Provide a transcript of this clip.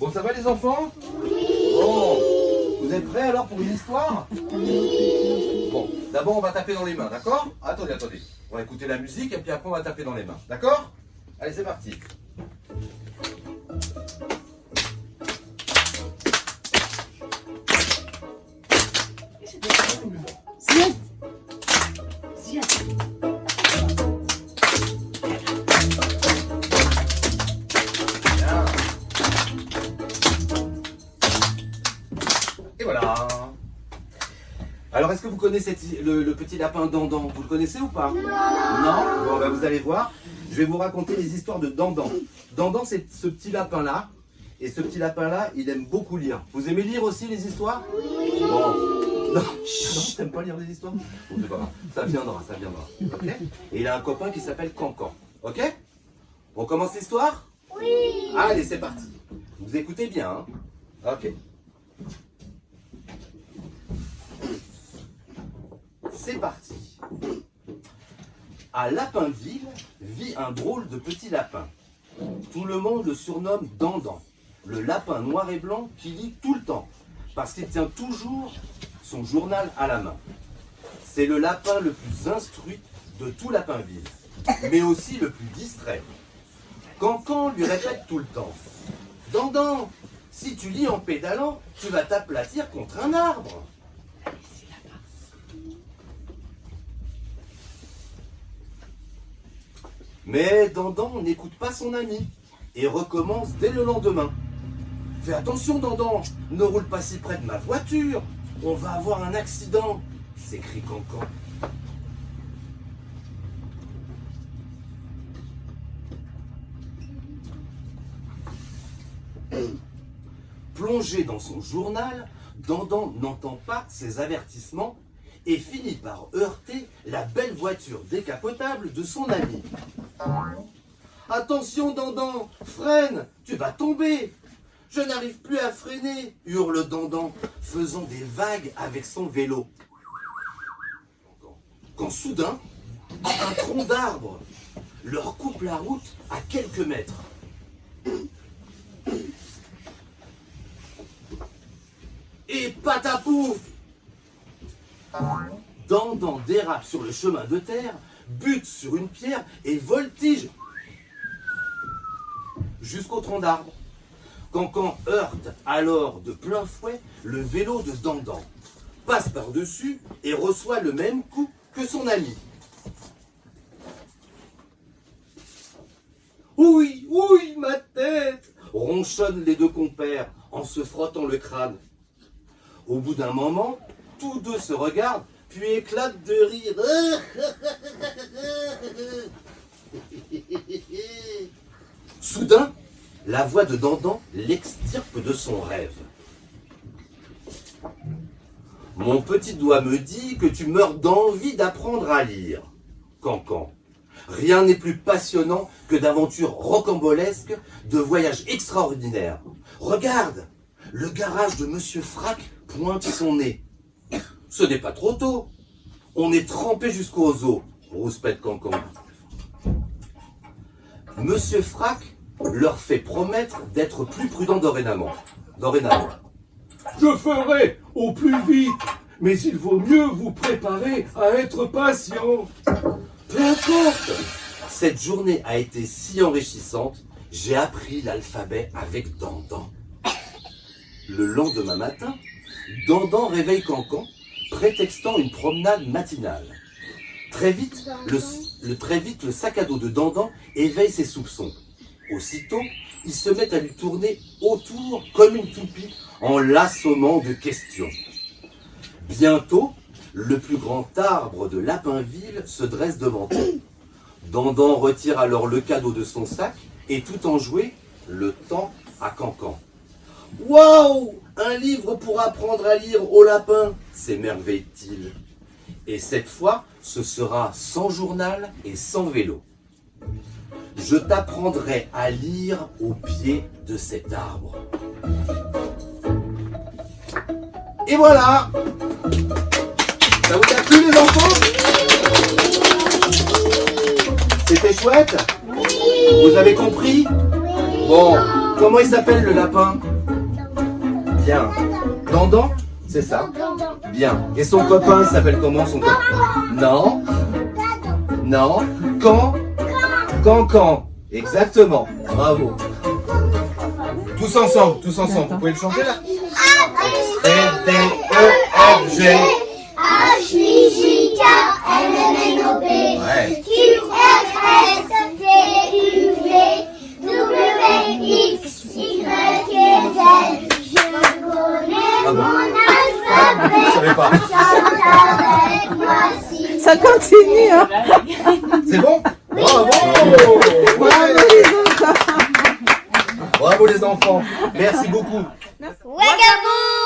Bon, ça va les enfants? Bon, vous êtes prêts alors pour une histoire? Bon, d'abord on va taper dans les mains, d'accord? Attendez. On va écouter la musique et puis après on va taper dans les mains, d'accord? Allez, c'est parti. Et voilà. Alors, est-ce que vous connaissez le petit lapin Dandan? Vous le connaissez ou pas? Non. Bon, ben, vous allez voir. Je vais vous raconter les histoires de Dandan. Dandan, c'est ce petit lapin-là. Et ce petit lapin-là, il aime beaucoup lire. Vous aimez lire aussi les histoires? Oui. Bon. Non, t'aimes pas lire des histoires? Bon, c'est pas grave. Ça viendra. Ok? Et il a un copain qui s'appelle Cancan. Ok? On commence l'histoire? Oui. Allez, c'est parti. Vous écoutez bien, hein? Ok. C'est parti. À Lapinville vit un drôle de petit lapin. Tout le monde le surnomme Dandan, le lapin noir et blanc qui lit tout le temps, parce qu'il tient toujours son journal à la main. C'est le lapin le plus instruit de tout Lapinville, mais aussi le plus distrait. Cancan lui répète tout le temps: Dandan, si tu lis en pédalant, tu vas t'aplatir contre un arbre. Mais Dandan n'écoute pas son ami et recommence dès le lendemain. Fais attention Dandan, ne roule pas si près de ma voiture, on va avoir un accident, s'écrie Cancan. Plongé dans son journal, Dandan n'entend pas ses avertissements et finit par heurter la belle voiture décapotable de son ami. Attention Dandan, freine, tu vas tomber. Je n'arrive plus à freiner, hurle Dandan, faisant des vagues avec son vélo. Quand soudain, un tronc d'arbre leur coupe la route à quelques mètres. Et patapouf! Dandan dérape sur le chemin de terre, bute sur une pierre et voltige jusqu'au tronc d'arbre. Cancan heurte alors de plein fouet le vélo de Dandan, passe par-dessus et reçoit le même coup que son ami. Oui, ma tête! Ronchonnent les deux compères en se frottant le crâne. Au bout d'un moment, tous deux se regardent, puis éclatent de rire. Soudain, la voix de Dandan l'extirpe de son rêve. Mon petit doigt me dit que tu meurs d'envie d'apprendre à lire. Cancan. Rien n'est plus passionnant que d'aventures rocambolesques, de voyages extraordinaires. Regarde, le garage de Monsieur Frac pointe son nez. Ce n'est pas trop tôt. On est trempé jusqu'aux os, rouspète Cancan. Monsieur Frac leur fait promettre d'être plus prudents dorénavant. Je ferai au plus vite, mais il vaut mieux vous préparer à être patient. Peu importe. Cette journée a été si enrichissante, j'ai appris l'alphabet avec Dandan. Le lendemain matin, Dandan réveille Cancan, prétextant une promenade matinale. Très vite, le sac à dos de Dandan éveille ses soupçons. Aussitôt, il se met à lui tourner autour comme une toupie en l'assommant de questions. Bientôt, le plus grand arbre de Lapinville se dresse devant eux. Dandan retire alors le cadeau de son sac et tout enjoué, le tend à Cancan. « Waouh! Un livre pour apprendre à lire au lapin !» s'émerveille-t-il. Et cette fois, ce sera sans journal et sans vélo. Je t'apprendrai à lire au pied de cet arbre. Et voilà! Ça vous a plu les enfants? C'était chouette? Oui. Vous avez compris? Oui. Bon, comment il s'appelle le lapin? Bien. Dandan, c'est ça? Bien. Et son copain s'appelle comment son copain? Non. Non. Quand? Quand. Exactement. Bravo. Tous ensemble. Vous pouvez le chanter là? C, D, E, F, G. H, I, J, K, L, M, N, O, P. Ouais. Q, R, S, T, U, V, W, X, Y et Z. Je connais mon alphabet. Je savais pas. Chante avec moi si. Ça continue, hein. C'est bon? Bravo! Bravo les enfants. Merci beaucoup. Wagaboo!